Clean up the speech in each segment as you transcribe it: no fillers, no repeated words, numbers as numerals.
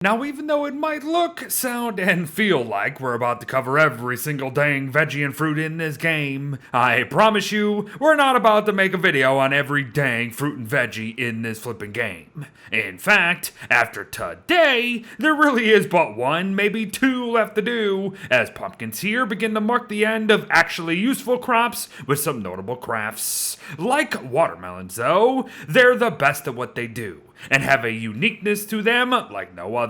Now, even though it might look, sound, and feel like we're about to cover every single dang veggie and fruit in this game, I promise you, we're not about to make a video on every dang fruit and veggie in this flipping game. In fact, after today, there really is but one, maybe two left to do, as pumpkins here begin to mark the end of actually useful crops with some notable crafts. Like watermelons, though, they're the best at what they do, and have a uniqueness to them like no other.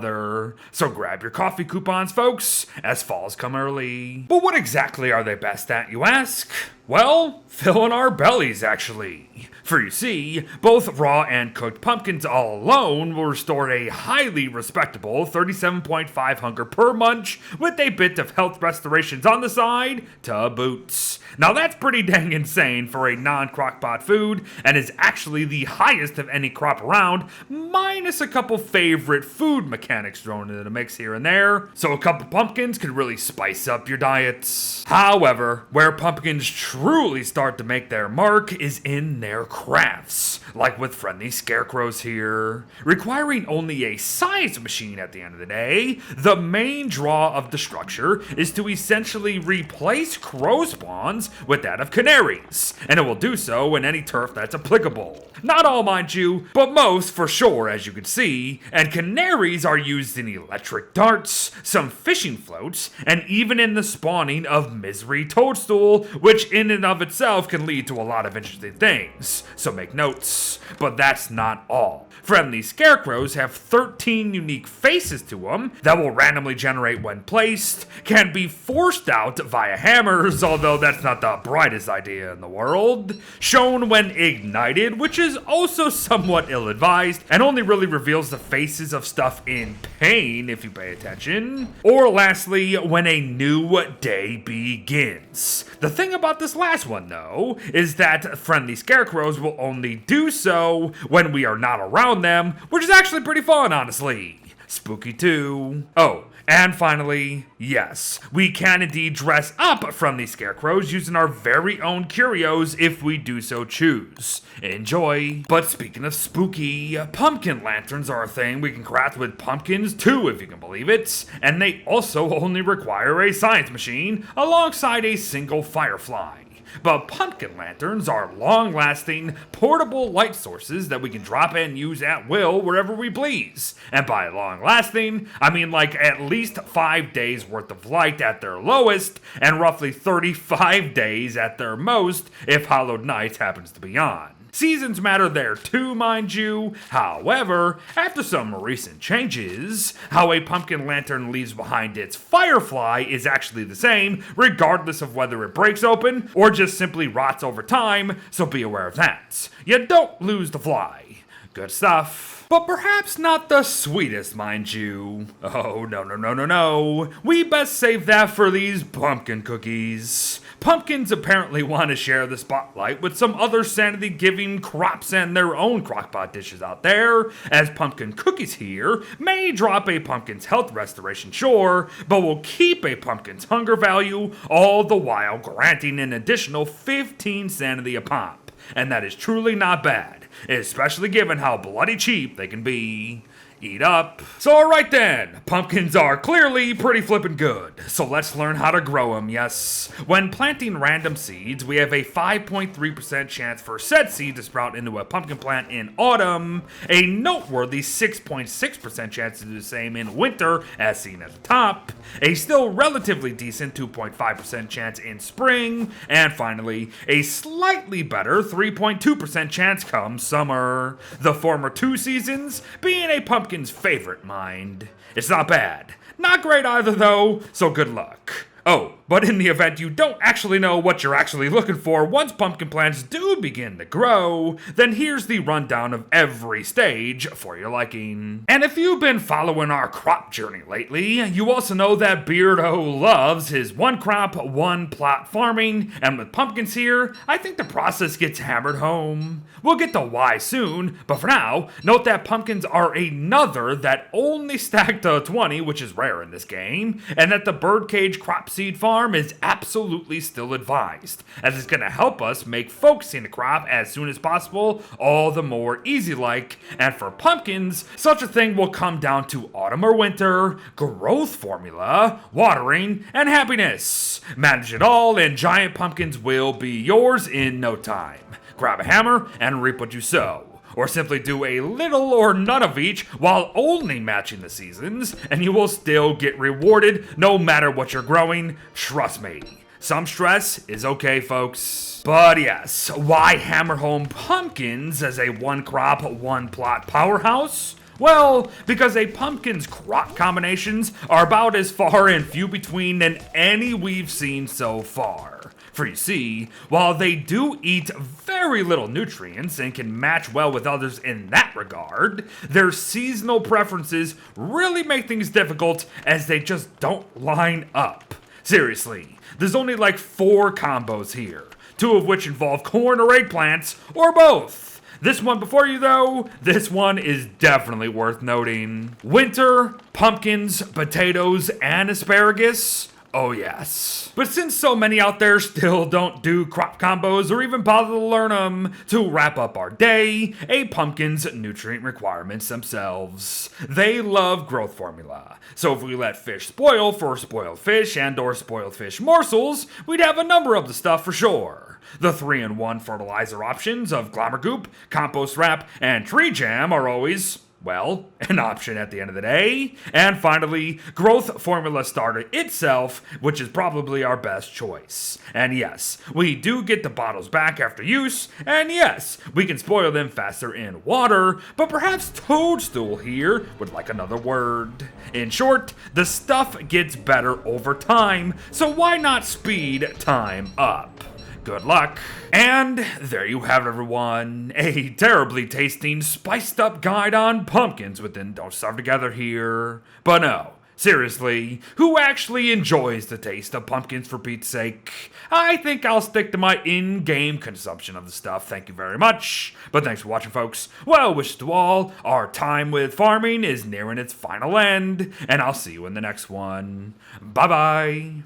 So grab your coffee coupons, folks, as fall's come early. But what exactly are they best at, you ask? Well, filling our bellies, actually. For you see, both raw and cooked pumpkins all alone will restore a highly respectable 37.5 hunger per munch, with a bit of health restorations on the side to boot. Now that's pretty dang insane for a non-crockpot food, and is actually the highest of any crop around, minus a couple favorite food mechanics thrown into the mix here and there, so a couple pumpkins can really spice up your diets. However, where pumpkins truly start to make their mark is in their crafts, like with friendly scarecrows here. Requiring only a science machine at the end of the day, the main draw of the structure is to essentially replace crow spawns with that of canaries, and it will do so in any turf that's applicable. Not all, mind you, but most for sure, as you can see, and canaries are used in electric darts, some fishing floats, and even in the spawning of misery toadstool, which in and of itself can lead to a lot of interesting things, so make notes. But that's not all. Friendly scarecrows have 13 unique faces to them that will randomly generate when placed, can be forced out via hammers, although that's not the brightest idea in the world, shown when ignited, which is also somewhat ill-advised, and only really reveals the faces of stuff in pain if you pay attention, or lastly, when a new day begins. The thing about this last one, though, is that friendly scarecrows will only do so when we are not around them, which is actually pretty fun, honestly. Spooky too. Oh, and finally, yes, we can indeed dress up friendly scarecrows using our very own curios if we do so choose. Enjoy. But speaking of spooky, pumpkin lanterns are a thing we can craft with pumpkins too, if you can believe it, and they also only require a science machine alongside a single firefly. But pumpkin lanterns are long-lasting, portable light sources that we can drop and use at will wherever we please. And by long-lasting, I mean like at least 5 days worth of light at their lowest, and roughly 35 days at their most if Hallowed Night happens to be on. Seasons matter there too, mind you. However, after some recent changes, how a pumpkin lantern leaves behind its firefly is actually the same, regardless of whether it breaks open or just simply rots over time, so be aware of that. You don't lose the fly. Good stuff. But perhaps not the sweetest, mind you. Oh, no. We best save that for these pumpkin cookies. Pumpkins apparently want to share the spotlight with some other sanity-giving crops and their own crockpot dishes out there, as pumpkin cookies here may drop a pumpkin's health restoration, sure, but will keep a pumpkin's hunger value, all the while granting an additional 15 sanity a pop. And that is truly not bad, especially given how bloody cheap they can be. Eat up. So alright then, pumpkins are clearly pretty flippin' good, so let's learn how to grow them, yes. When planting random seeds, we have a 5.3% chance for said seed to sprout into a pumpkin plant in autumn, a noteworthy 6.6% chance to do the same in winter, as seen at the top, a still relatively decent 2.5% chance in spring, and finally, a slightly better 3.2% chance come summer. The former two seasons being a pumpkin's favorite, mind. It's not bad. Not great either, though, so good luck. Oh, but in the event you don't actually know what you're actually looking for once pumpkin plants do begin to grow, then here's the rundown of every stage for your liking. And if you've been following our crop journey lately, you also know that Beardo loves his one crop, one plot farming, and with pumpkins here, I think the process gets hammered home. We'll get to why soon, but for now, note that pumpkins are another that only stack to 20, which is rare in this game, and that the birdcage crop seed farm farm is absolutely still advised, as it's going to help us make focusing the crop as soon as possible all the more easy-like. And for pumpkins, such a thing will come down to autumn or winter, growth formula, watering, and happiness. Manage it all, and giant pumpkins will be yours in no time. Grab a hammer and reap what you sow. Or simply do a little or none of each while only matching the seasons, and you will still get rewarded no matter what you're growing. Trust me. Some stress is okay, folks. But yes, why hammer home pumpkins as a one crop, one plot powerhouse? Well, because a pumpkin's crop combinations are about as far and few between than any we've seen so far. For you see, while they do eat very little nutrients and can match well with others in that regard, their seasonal preferences really make things difficult as they just don't line up. Seriously, there's only like 4 combos here, 2 of which involve corn or eggplants, or both. This one before you though, this one is definitely worth noting. Winter, pumpkins, potatoes, and asparagus. Oh yes. But since so many out there still don't do crop combos or even bother to learn them, to wrap up our day, a pumpkin's nutrient requirements themselves. They love growth formula. So if we let fish spoil for spoiled fish and or spoiled fish morsels, we'd have a number of the stuff for sure. The 3-in-1 fertilizer options of Glamour Goop, Compost Wrap, and Tree Jam are always, well, an option at the end of the day. And finally, Growth Formula Starter itself, which is probably our best choice. And yes, we do get the bottles back after use, and yes, we can spoil them faster in water, but perhaps Toadstool here would like another word. In short, the stuff gets better over time, so why not speed time up? Good luck. And there you have it, everyone. A terribly tasting, spiced up guide on pumpkins within Don't Starve Together here. But no, seriously, who actually enjoys the taste of pumpkins for Pete's sake? I think I'll stick to my in-game consumption of the stuff, thank you very much. But thanks for watching, folks. Well wishes to all. Our time with farming is nearing its final end, and I'll see you in the next one. Bye-bye.